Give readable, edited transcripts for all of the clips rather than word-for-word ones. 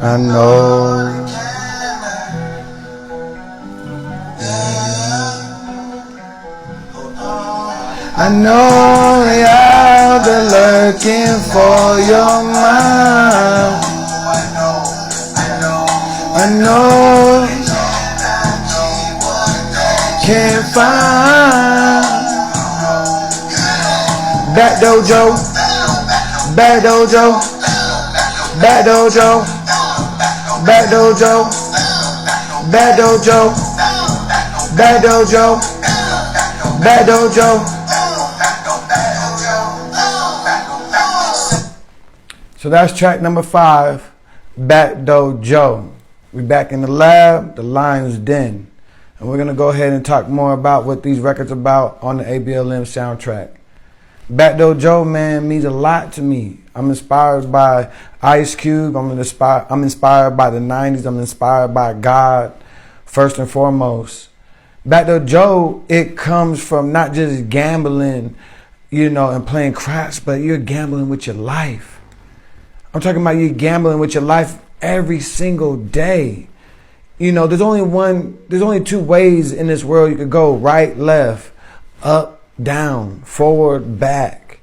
I know. I know y'all been looking for your mind. I know. Can't find. Back dojo. Back dojo. Back dojo. Back dojo. Back dojo. Back dojo. Back dojo. So that's track number 5, Back Dojo. We back in the lab, the Lion's Den. And we're going to go ahead and talk more about what these records are about on the ABLM soundtrack. Back Dojo, man, means a lot to me. I'm inspired by Ice Cube. I'm inspired by the 90s. I'm inspired by God, first and foremost. Back Dojo, it comes from not just gambling, and playing craps, but you're gambling with your life. I'm talking about you gambling with your life every single day. There's only 2 ways in this world you could go: right, left, up, down, forward, back,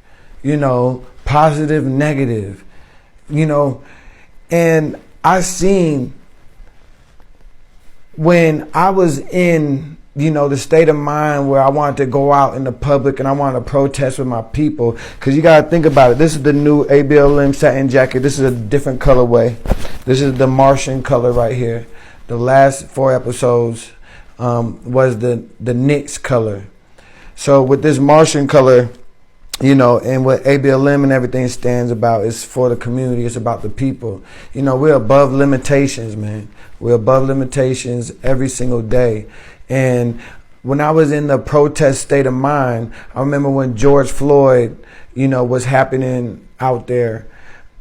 positive, negative, and I seen when I was in the state of mind where I wanted to go out in the public and I wanted to protest with my people. Because you got to think about it. This is the new ABLM satin jacket. This is a different colorway. This is the Martian color right here. The last 4 episodes was the Knicks color. So with this Martian color, and what ABLM and everything stands about is for the community. It's about the people. We're above limitations, man. We're above limitations every single day. And when I was in the protest state of mind, I remember when George Floyd, was happening out there.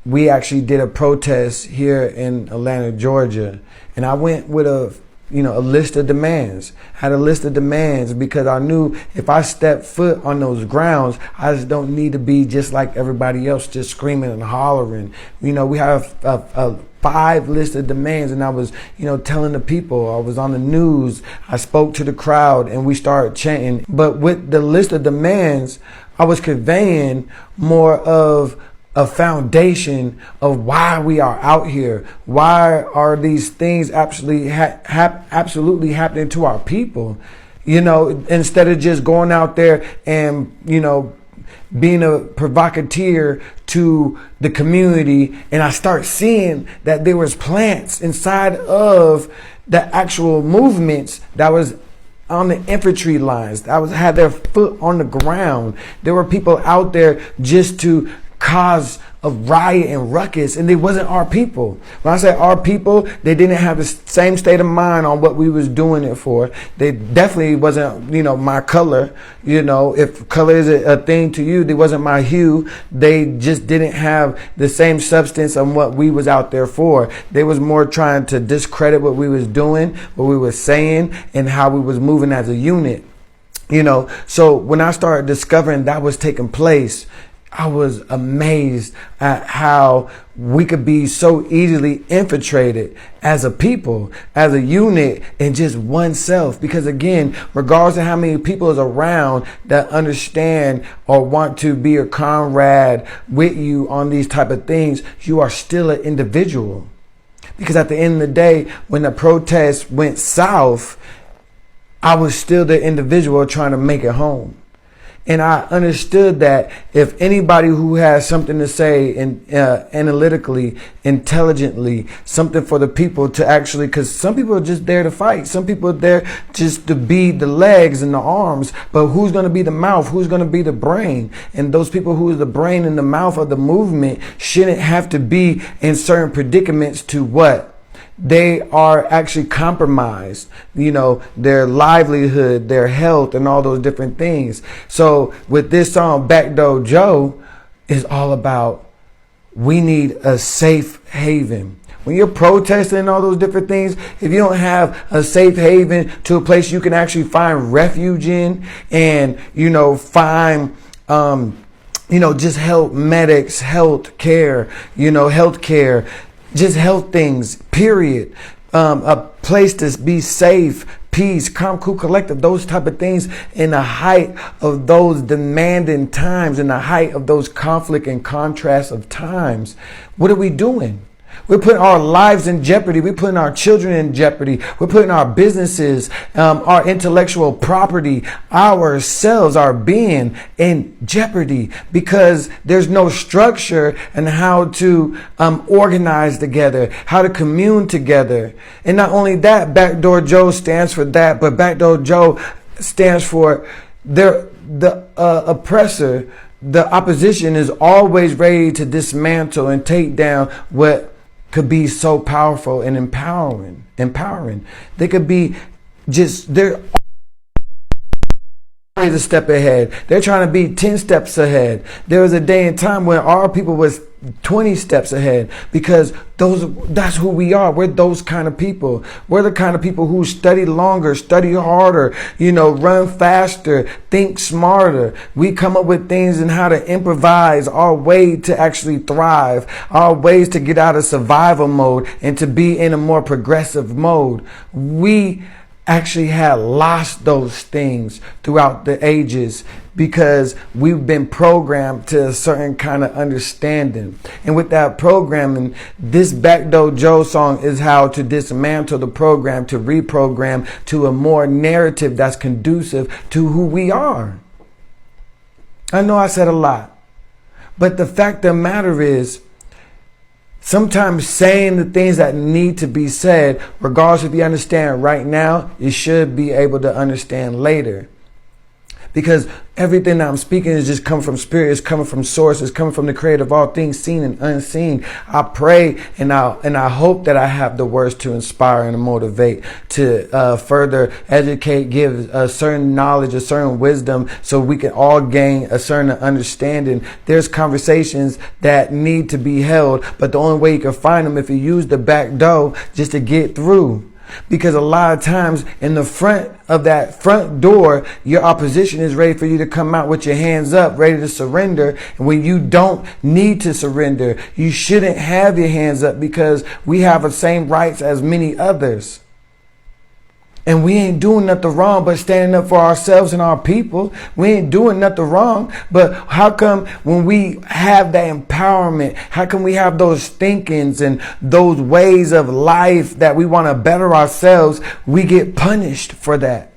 We actually did a protest here in Atlanta, Georgia. And I went with a list of demands. Had a list of demands because I knew if I stepped foot on those grounds, I just don't need to be just like everybody else, just screaming and hollering. We have a 5 list of demands, and I was, telling the people. I was on the news. I spoke to the crowd, and we started chanting. But with the list of demands, I was conveying more of a foundation of why we are out here. Why are these things absolutely happening to our people? Instead of just going out there and, being a provocateur to the community. And I start seeing that there was plants inside of the actual movements that was on the infantry lines, that had their foot on the ground. There were people out there just to cause a riot and ruckus, and they wasn't our people. When I say our people, they didn't have the same state of mind on what we was doing it for. They definitely wasn't, my color. If color is a thing to you, they wasn't my hue. They just didn't have the same substance on what we was out there for. They was more trying to discredit what we was doing, what we was saying, and how we was moving as a unit. So when I started discovering that was taking place, I was amazed at how we could be so easily infiltrated as a people, as a unit, and just oneself. Because again, regardless of how many people is around that understand or want to be a comrade with you on these type of things, you are still an individual. Because at the end of the day, when the protest went south, I was still the individual trying to make it home. And I understood that if anybody who has something to say analytically, intelligently, something for the people to actually, because some people are just there to fight. Some people are there just to be the legs and the arms. But who's going to be the mouth? Who's going to be the brain? And those people who is the brain and the mouth of the movement shouldn't have to be in certain predicaments to what? They are actually compromised, their livelihood, their health, and all those different things. So with this song, Back Dojo, is all about we need a safe haven. When you're protesting and all those different things, if you don't have a safe haven to a place you can actually find refuge in and, find, just help medics, health care, just health things, period. A place to be safe, peace, calm, cool, collective, those type of things in the height of those demanding times, in the height of those conflict and contrast of times. What are we doing? We're putting our lives in jeopardy. We're putting our children in jeopardy. We're putting our businesses, our intellectual property, ourselves, our being in jeopardy because there's no structure and how to organize together, how to commune together. And not only that, Backdoor Joe stands for that, but Backdoor Joe stands for the oppressor. The opposition is always ready to dismantle and take down what could be so powerful and empowering. They could be they're always a step ahead. They're trying to be 10 steps ahead. There was a day and time when our people was 20 steps ahead because that's who we are. We're those kind of people. We're the kind of people who study longer, study harder, run faster, think smarter. We come up with things and how to improvise our way to actually thrive, our ways to get out of survival mode and to be in a more progressive mode. We actually had lost those things throughout the ages because we've been programmed to a certain kind of understanding. And with that programming, this Backdoor Joe song is how to dismantle the program, to reprogram to a more narrative that's conducive to who we are. I know I said a lot, but the fact of the matter is, sometimes saying the things that need to be said, regardless if you understand right now, you should be able to understand later. Because everything that I'm speaking is just coming from spirit, it's coming from source, it's coming from the creator of all things seen and unseen. I pray and I hope that I have the words to inspire and to motivate, to further educate, give a certain knowledge, a certain wisdom, so we can all gain a certain understanding. There's conversations that need to be held, but the only way you can find them if you use the back door just to get through. Because a lot of times in the front of that front door, your opposition is ready for you to come out with your hands up, ready to surrender. And when you don't need to surrender, you shouldn't have your hands up because we have the same rights as many others. And we ain't doing nothing wrong but standing up for ourselves and our people. We ain't doing nothing wrong. But how come when we have that empowerment, how come we have those thinkings and those ways of life that we want to better ourselves, we get punished for that?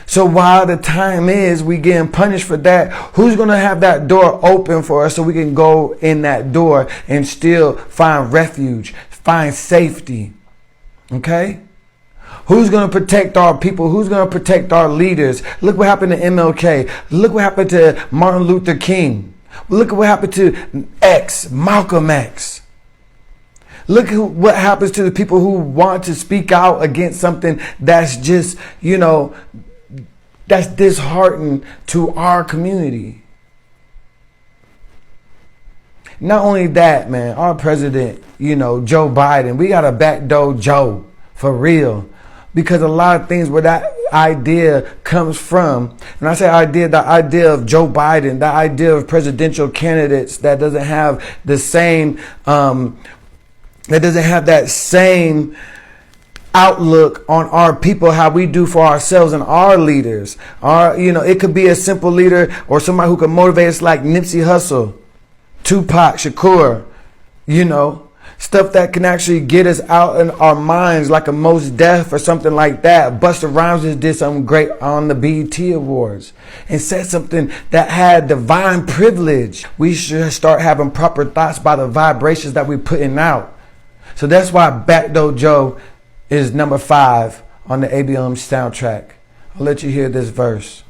So while the time is we getting punished for that, who's going to have that door open for us so we can go in that door and still find refuge, find safety? Okay? Who's going to protect our people? Who's going to protect our leaders? Look what happened to MLK. Look what happened to Martin Luther King. Look at what happened to Malcolm X. Look at what happens to the people who want to speak out against something that's just, that's disheartening to our community. Not only that, man, our president, Joe Biden, we got a backdoor Joe for real. Because a lot of things where that idea comes from, and I say idea, the idea of Joe Biden, the idea of presidential candidates that doesn't have the same, that same outlook on our people, how we do for ourselves and our leaders. It could be a simple leader or somebody who can motivate us like Nipsey Hussle, Tupac Shakur, stuff that can actually get us out in our minds, like a Mos Def or something like that. Busta Rhymes just did something great on the BET Awards and said something that had divine privilege. We should start having proper thoughts by the vibrations that we're putting out. So that's why Backdoor Joe is number 5 on the ABLM soundtrack. I'll let you hear this verse.